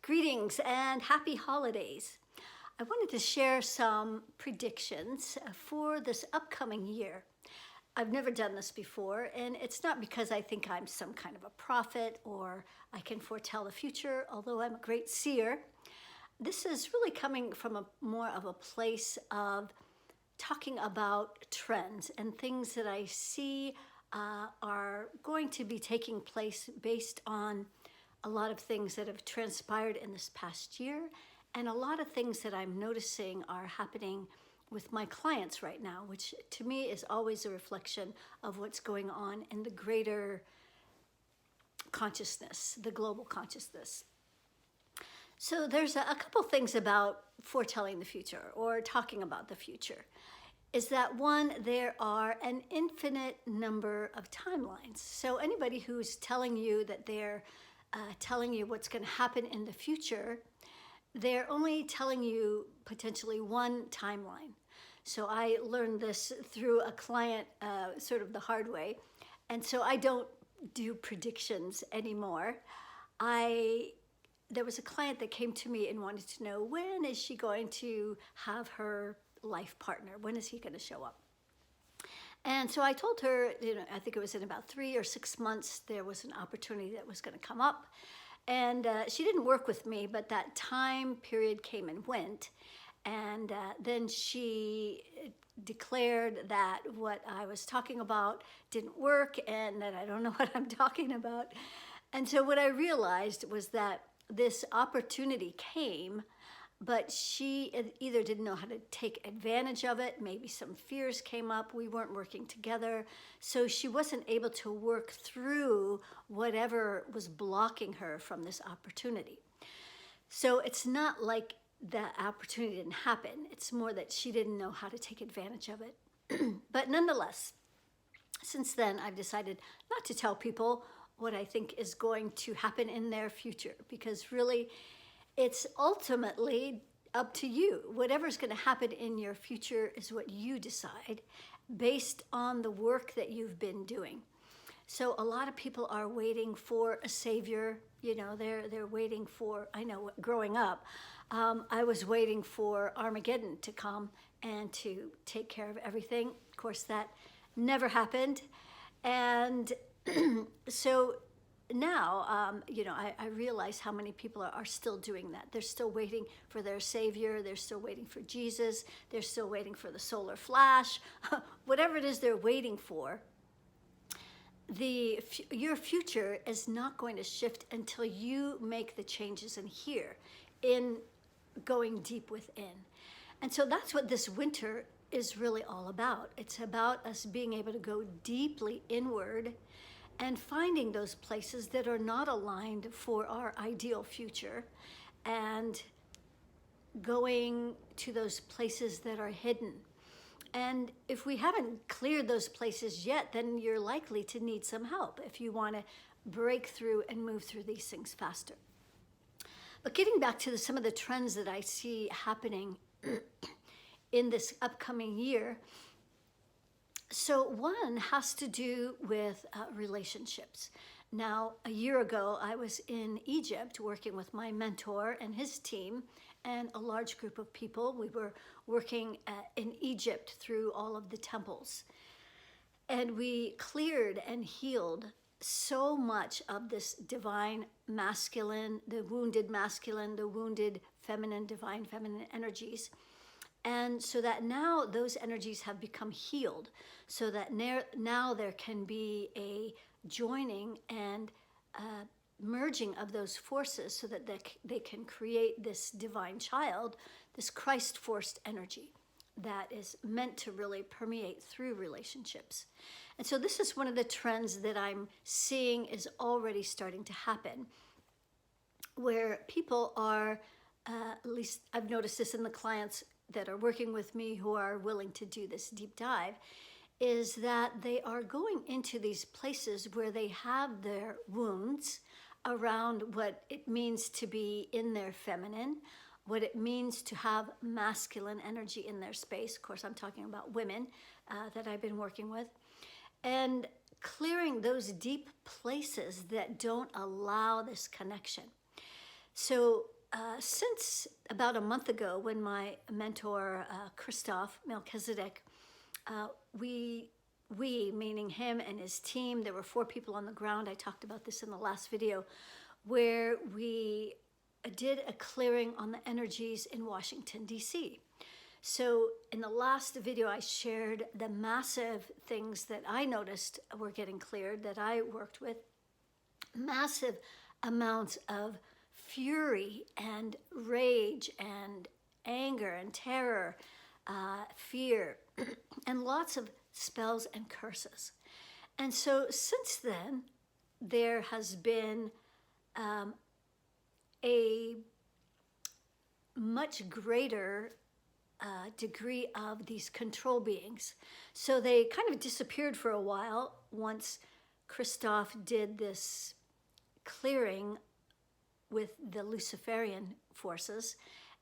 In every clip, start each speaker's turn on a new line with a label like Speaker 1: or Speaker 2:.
Speaker 1: Greetings and happy holidays. I wanted to share some predictions for this upcoming year. I've never done this before, and it's not because I think I'm some kind of a prophet or I can foretell the future, although I'm a great seer. This is really coming from more of a place of talking about trends and things that I see are going to be taking place based on a lot of things that have transpired in this past year, and a lot of things that I'm noticing are happening with my clients right now, which to me is always a reflection of what's going on in the greater consciousness, the global consciousness. So there's a couple things about foretelling the future or talking about the future. Is that one, there are an infinite number of timelines. So anybody who's telling you that they're telling you what's going to happen in the future, they're only telling you potentially one timeline. So I learned this through a client sort of the hard way. And so I don't do predictions anymore. There was a client that came to me and wanted to know, when is she going to have her life partner? When is he going to show up? And so I told her, I think it was in about 3 or 6 months, there was an opportunity that was going to come up. And she didn't work with me, but that time period came and went. And then she declared that what I was talking about didn't work and that I don't know what I'm talking about. And so what I realized was that this opportunity came, but she either didn't know how to take advantage of it. Maybe some fears came up. We weren't working together. So she wasn't able to work through whatever was blocking her from this opportunity. So it's not like that opportunity didn't happen. It's more that she didn't know how to take advantage of it. But nonetheless, since then, I've decided not to tell people what I think is going to happen in their future, because really, it's ultimately up to you. Whatever's going to happen in your future is what you decide based on the work that you've been doing. So a lot of people are waiting for a savior. They're waiting for, I know growing up, I was waiting for Armageddon to come and to take care of everything. Of course, that never happened. And so now, I realize how many people are still doing that. They're still waiting for their savior. They're still waiting for Jesus. They're still waiting for the solar flash. Whatever it is they're waiting for, your future is not going to shift until you make the changes in here, in going deep within. And so that's what this winter is really all about. It's about us being able to go deeply inward and finding those places that are not aligned for our ideal future, and going to those places that are hidden. And if we haven't cleared those places yet, then you're likely to need some help if you want to break through and move through these things faster. But getting back to some of the trends that I see happening in this upcoming year, so one has to do with relationships. Now, a year ago, I was in Egypt working with my mentor and his team and a large group of people. We were working in Egypt through all of the temples. And we cleared and healed so much of this divine masculine, the wounded feminine, divine feminine energies. And so that now those energies have become healed, so that now there can be a joining and merging of those forces so that they can create this divine child, this Christ-forced energy that is meant to really permeate through relationships. And so this is one of the trends that I'm seeing is already starting to happen, where people are, at least I've noticed this in the clients that are working with me who are willing to do this deep dive, is that they are going into these places where they have their wounds around what it means to be in their feminine, what it means to have masculine energy in their space. Of course, I'm talking about women that I've been working with. And clearing those deep places that don't allow this connection. So since about a month ago, when my mentor, Christoph Melchizedek, we, meaning him and his team, there were 4 people on the ground. I talked about this in the last video, where we did a clearing on the energies in Washington, D.C. So in the last video, I shared the massive things that I noticed were getting cleared, that I worked with. Massive amounts of fury and rage and anger and terror, fear, and lots of spells and curses. And so since then, there has been a much greater degree of these control beings. So they kind of disappeared for a while once Christoph did this clearing with the Luciferian forces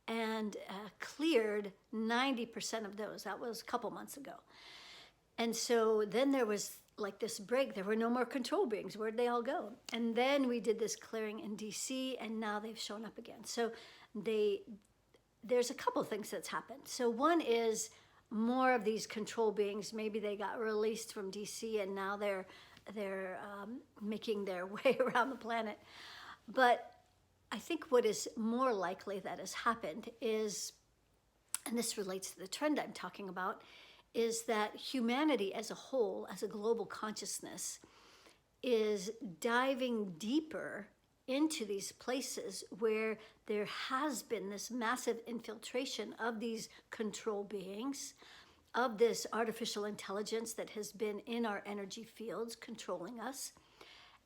Speaker 1: and cleared 90% of those. That was a couple months ago. And so then there was like this break. There were no more control beings. Where'd they all go? And then we did this clearing in DC, and now they've shown up again. So there's a couple things that's happened. So one is more of these control beings. Maybe they got released from DC and now they're making their way around the planet. But I think what is more likely that has happened is, and this relates to the trend I'm talking about, is that humanity as a whole, as a global consciousness, is diving deeper into these places where there has been this massive infiltration of these control beings, of this artificial intelligence that has been in our energy fields controlling us,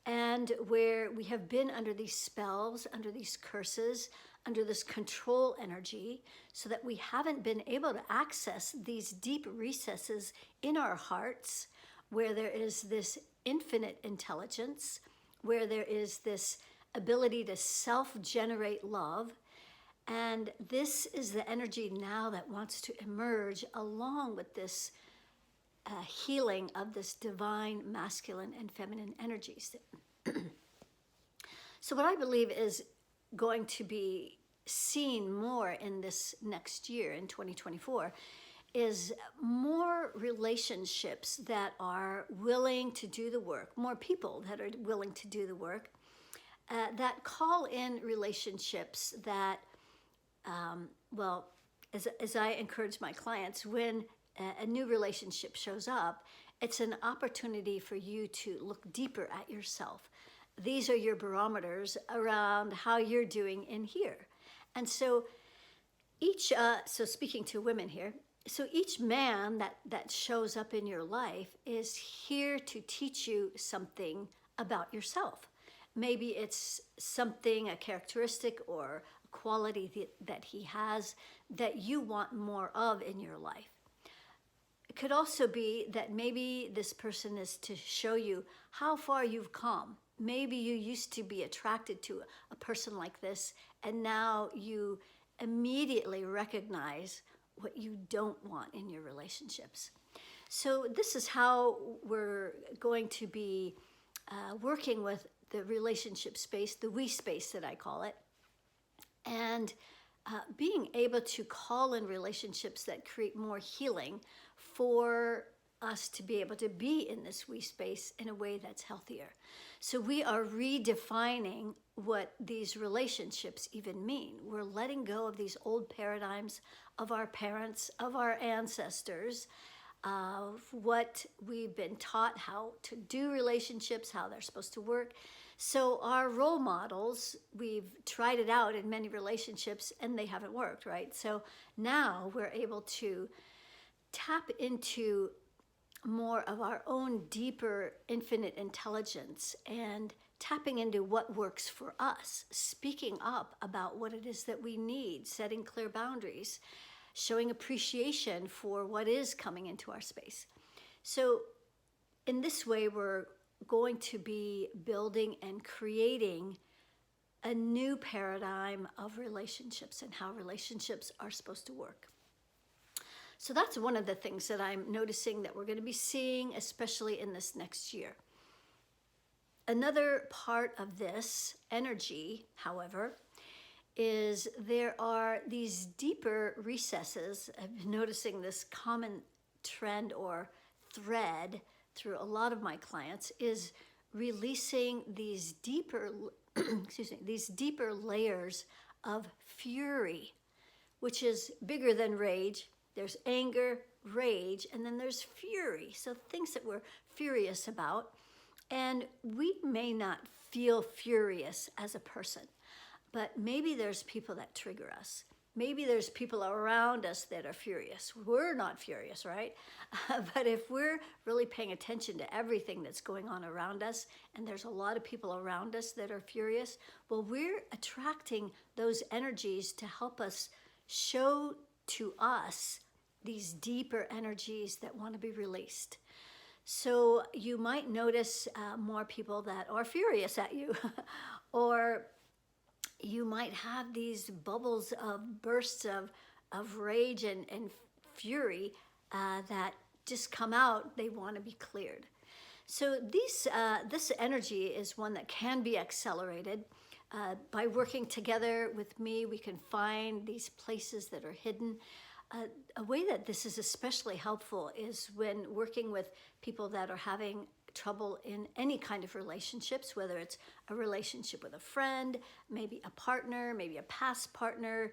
Speaker 1: and where we have been under these spells, under these curses, under this control energy, so that we haven't been able to access these deep recesses in our hearts where there is this infinite intelligence, where there is this ability to self-generate love. And this is the energy now that wants to emerge along with this healing of this divine masculine and feminine energies. So what I believe is going to be seen more in this next year, in 2024, is more relationships that are willing to do the work, more people that are willing to do the work, that call in relationships that, well, as I encourage my clients, when a new relationship shows up, it's an opportunity for you to look deeper at yourself. These are your barometers around how you're doing in here. And so so speaking to women here, so each man that shows up in your life is here to teach you something about yourself. Maybe it's something, a characteristic or a quality that he has that you want more of in your life. It could also be that maybe this person is to show you how far you've come. Maybe you used to be attracted to a person like this, and now you immediately recognize what you don't want in your relationships. So this is how we're going to be working with the relationship space, the we space that I call it, and being able to call in relationships that create more healing for us to be able to be in this we space in a way that's healthier. So we are redefining what these relationships even mean. We're letting go of these old paradigms of our parents, of our ancestors, of what we've been taught how to do relationships, how they're supposed to work. So our role models, we've tried it out in many relationships and they haven't worked, right? So now we're able to tap into more of our own deeper infinite intelligence and tapping into what works for us, speaking up about what it is that we need, setting clear boundaries, showing appreciation for what is coming into our space. So in this way, we're going to be building and creating a new paradigm of relationships and how relationships are supposed to work. So that's one of the things that I'm noticing that we're going to be seeing, especially in this next year. Another part of this energy, however, is there are these deeper recesses. I've been noticing this common trend or thread through a lot of my clients is releasing these deeper, excuse me, these deeper layers of fury, which is bigger than rage. There's anger, rage, and then there's fury. So things that we're furious about. And we may not feel furious as a person, but maybe there's people that trigger us. Maybe there's people around us that are furious. We're not furious, right? But if we're really paying attention to everything that's going on around us, and there's a lot of people around us that are furious, well, we're attracting those energies to help us show to us these deeper energies that want to be released. So you might notice more people that are furious at you, or you might have these bubbles of bursts of rage and fury that just come out. They want to be cleared. So this energy is one that can be accelerated. By working together with me, we can find these places that are hidden. A way that this is especially helpful is when working with people that are having trouble in any kind of relationships, whether it's a relationship with a friend, maybe a partner, maybe a past partner,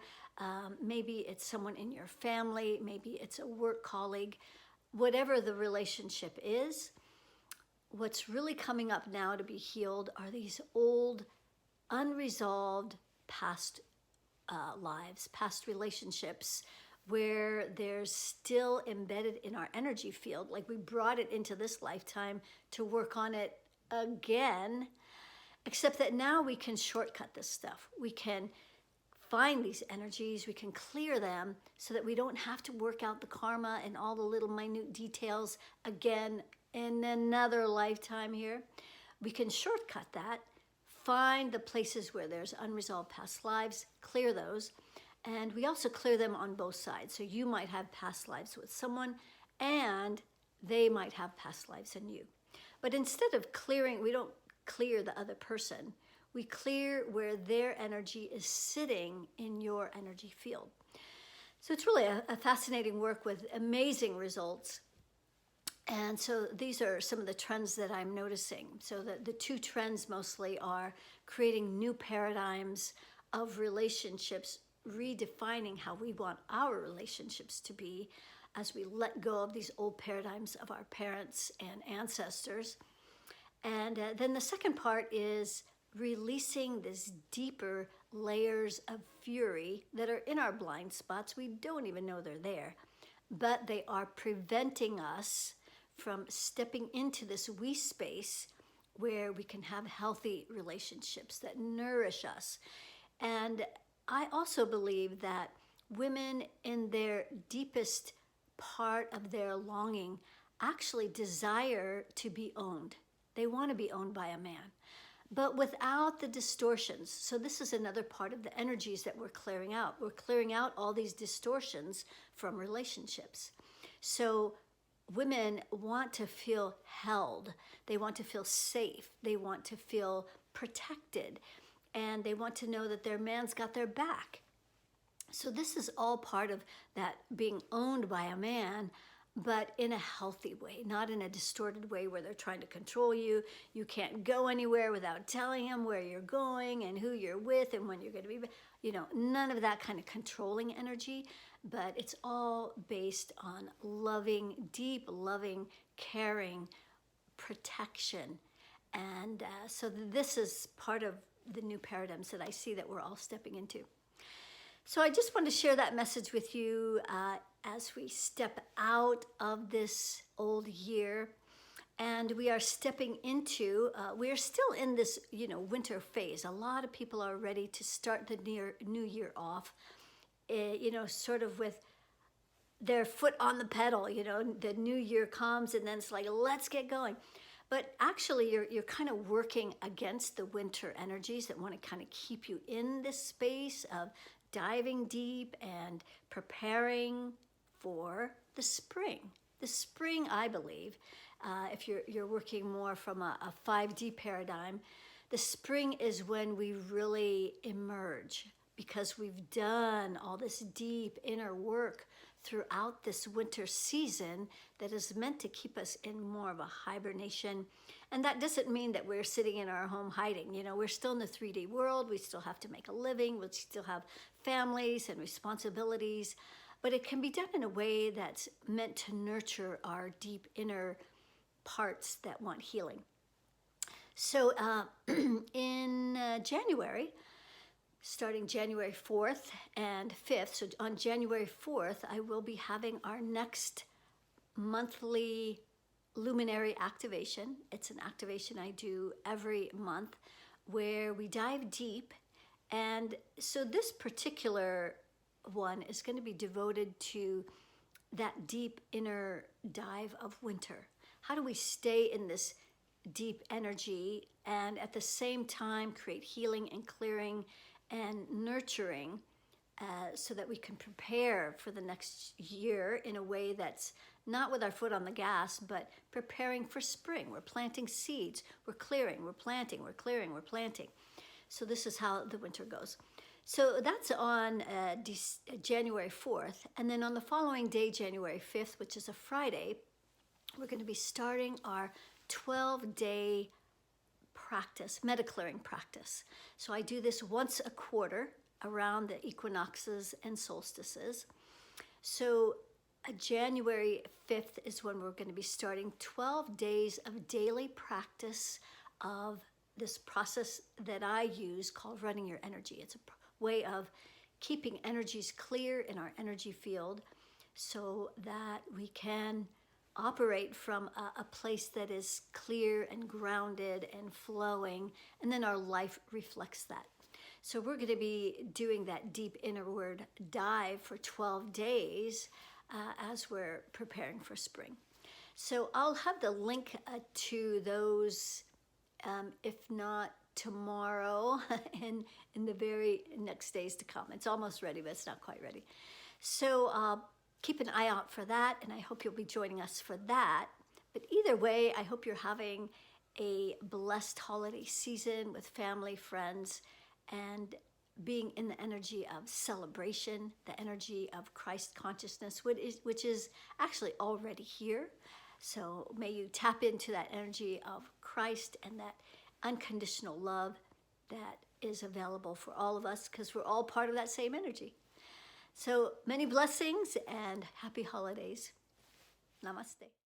Speaker 1: maybe it's someone in your family, maybe it's a work colleague, whatever the relationship is. What's really coming up now to be healed are these old, unresolved past lives, past relationships, where there's still embedded in our energy field, like we brought it into this lifetime to work on it again, except that now we can shortcut this stuff. We can find these energies, we can clear them so that we don't have to work out the karma and all the little minute details again in another lifetime here. We can shortcut that, find the places where there's unresolved past lives, clear those. And we also clear them on both sides. So you might have past lives with someone and they might have past lives in you. But instead of clearing, we don't clear the other person. We clear where their energy is sitting in your energy field. So it's really a fascinating work with amazing results. And so these are some of the trends that I'm noticing. So the two trends mostly are creating new paradigms of relationships, redefining how we want our relationships to be as we let go of these old paradigms of our parents and ancestors. And then the second part is releasing these deeper layers of fury that are in our blind spots. We don't even know they're there, but they are preventing us from stepping into this we space where we can have healthy relationships that nourish us. And I also believe that women in their deepest part of their longing actually desire to be owned. They want to be owned by a man, but without the distortions. So this is another part of the energies that we're clearing out. We're clearing out all these distortions from relationships. So women want to feel held. They want to feel safe. They want to feel protected. And they want to know that their man's got their back. So this is all part of that being owned by a man, but in a healthy way, not in a distorted way where they're trying to control you. You can't go anywhere without telling him where you're going and who you're with and when you're going to be, none of that kind of controlling energy, but it's all based on loving, deep loving, caring, protection. And so this is part of the new paradigms that I see that we're all stepping into. So I just want to share that message with you as we step out of this old year, and we are stepping into, we are still in this, winter phase. A lot of people are ready to start the new year off, sort of with their foot on the pedal. The new year comes and then it's like, let's get going. But actually, you're kind of working against the winter energies that want to kind of keep you in this space of diving deep and preparing for the spring. The spring, I believe, if you're working more from a 5D paradigm, the spring is when we really emerge. because we've done all this deep inner work throughout this winter season that is meant to keep us in more of a hibernation. And that doesn't mean that we're sitting in our home hiding. You know, we're still in the 3D world. We still have to make a living. We still have families and responsibilities. But it can be done in a way that's meant to nurture our deep inner parts that want healing. So in January, starting January 4th and 5th, so on January 4th, I will be having our next monthly luminary activation. It's an activation I do every month where we dive deep. And so this particular one is going to be devoted to that deep inner dive of winter. How do we stay in this deep energy and at the same time create healing and clearing and nurturing so that we can prepare for the next year in a way that's not with our foot on the gas, but preparing for spring. We're planting seeds, we're clearing, we're planting, we're clearing, we're planting. So this is how the winter goes. So that's on January 4th. And then on the following day, January 5th, which is a Friday, we're going to be starting our 12-day practice, meta-clearing practice. So I do this once a quarter around the equinoxes and solstices. So January 5th is when we're going to be starting 12 days of daily practice of this process that I use called running your energy. It's a way of keeping energies clear in our energy field so that we can operate from a place that is clear and grounded and flowing, and then our life reflects that. So we're going to be doing that deep inward dive for 12 days as we're preparing for spring. So I'll have the link to those, if not tomorrow, in the very next days to come. It's almost ready, but it's not quite ready. So keep an eye out for that, and I hope you'll be joining us for that. But either way, I hope you're having a blessed holiday season with family, friends, and being in the energy of celebration, the energy of Christ consciousness, which is actually already here. So may you tap into that energy of Christ and that unconditional love that is available for all of us, because we're all part of that same energy. So many blessings and happy holidays. Namaste.